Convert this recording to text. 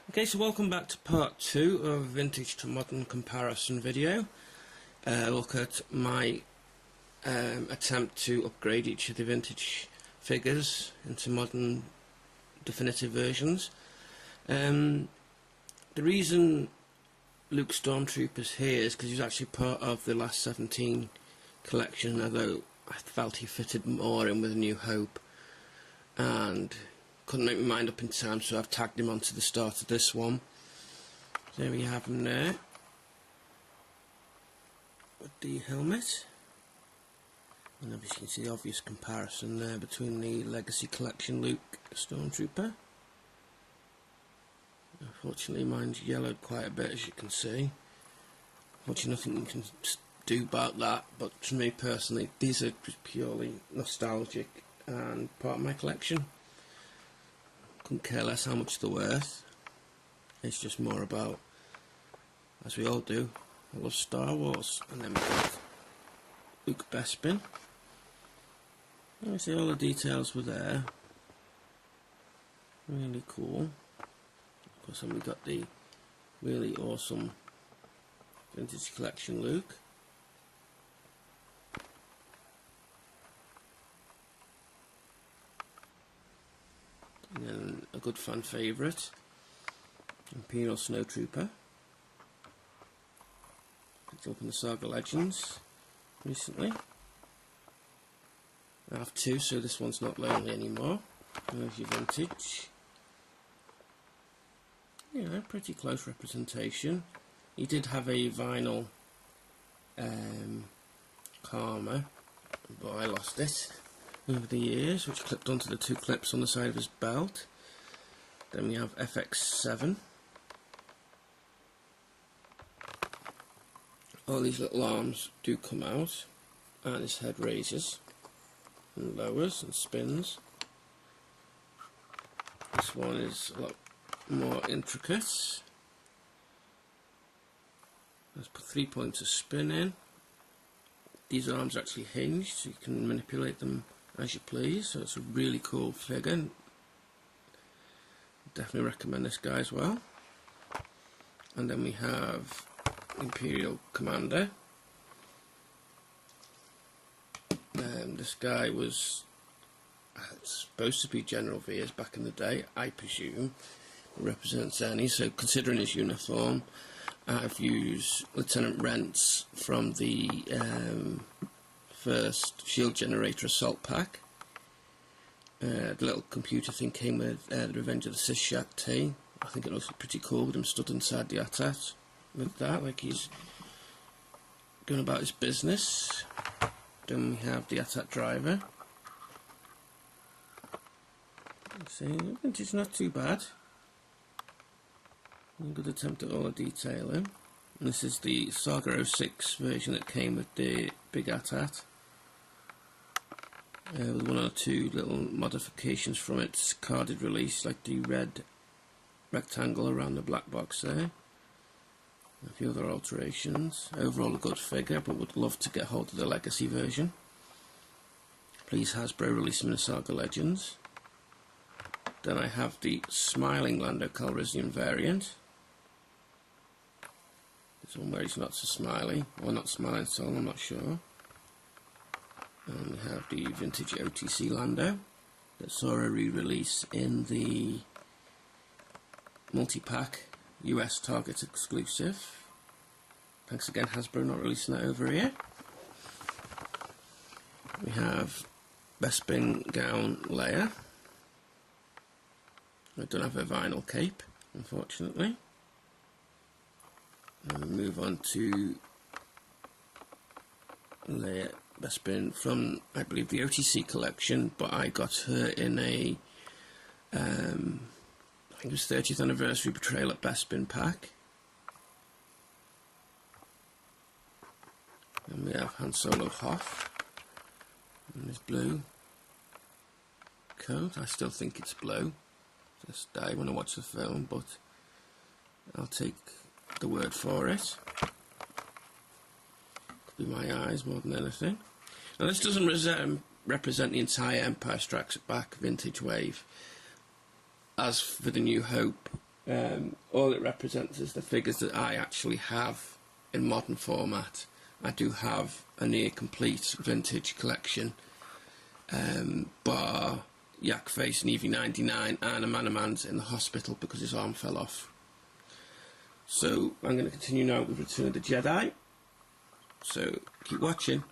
Okay, so welcome back to part 2 of vintage to modern comparison video. Look at my attempt to upgrade each of the vintage figures into modern definitive versions. The reason Luke Stormtrooper's here is because he's actually part of the last 17 collection, although I felt he fitted more in with A New Hope and couldn't make my mind up in time, so I've tagged him onto the start of this one. So there we have him there with the helmet, and obviously you can see the obvious comparison there between the Legacy Collection Luke Stormtrooper. Unfortunately mine's yellowed quite a bit, as you can see. Unfortunately nothing you can do about that, but for me personally these are just purely nostalgic and part of my collection. Couldn't care less how much they're worth. It's just more about, as we all do, I love Star Wars. And then we got Luke Bespin. See, all the details were there. Really cool. Of course, then we got the really awesome vintage collection Luke. And then a good fan favourite, Imperial Snowtrooper. Picked up in the Saga Legends recently. I have two, so this one's not lonely anymore. There's your vintage. Yeah, pretty close representation. He did have a vinyl Karma, but I lost it over the years, which clipped onto the two clips on the side of his belt. Then we have FX7. All these little arms do come out, and his head raises and lowers and spins. This one is a lot more intricate. Let's put 3 points of spin in. These arms are actually hinged, so you can manipulate them as you please, so it's a really cool figure. Definitely recommend this guy as well. And then we have Imperial Commander. This guy was supposed to be General Veers back in the day, I presume. It represents any, so considering his uniform, I've used Lieutenant Rents from the first Shield Generator Assault Pack. The little computer thing came with the Revenge of the Sith Shack T. I think it looks pretty cool with him stood inside the AT-AT with that, like he's going about his business. Then we have the AT-AT driver. See, the vintage not too bad. A good attempt at all the detailing. And this is the Saga 06 version that came with the big AT-AT. With one or two little modifications from its carded release, like the red rectangle around the black box there. A few other alterations. Overall a good figure, but would love to get hold of the Legacy version. Please Hasbro release them in the Saga Legends. Then I have the Smiling Lando Calrissian variant. This one where he's not so smiley, or not smiling at all, I'm not sure. And we have the vintage OTC Lando that saw a re-release in the multi-pack US Target exclusive. Thanks again Hasbro not releasing that over here. We have Bespin Gown Leia. I don't have a vinyl cape, unfortunately. And we move on to Leia Bespin from, I believe, the OTC collection, but I got her in a, I think it was 30th anniversary Betrayal at Bespin pack. And we have Han Solo Hoth in his blue coat. I still think it's blue. Just die when I watch the film, but I'll take the word for it. Could be my eyes more than anything. Now this doesn't represent the entire Empire Strikes Back vintage wave. As for the New Hope All it represents is the figures that I actually have in modern format. I do have a near complete vintage collection, bar Yak Face and EV99 and a Man of Man's in the hospital because his arm fell off. So I'm going to continue now with Return of the Jedi. So keep watching.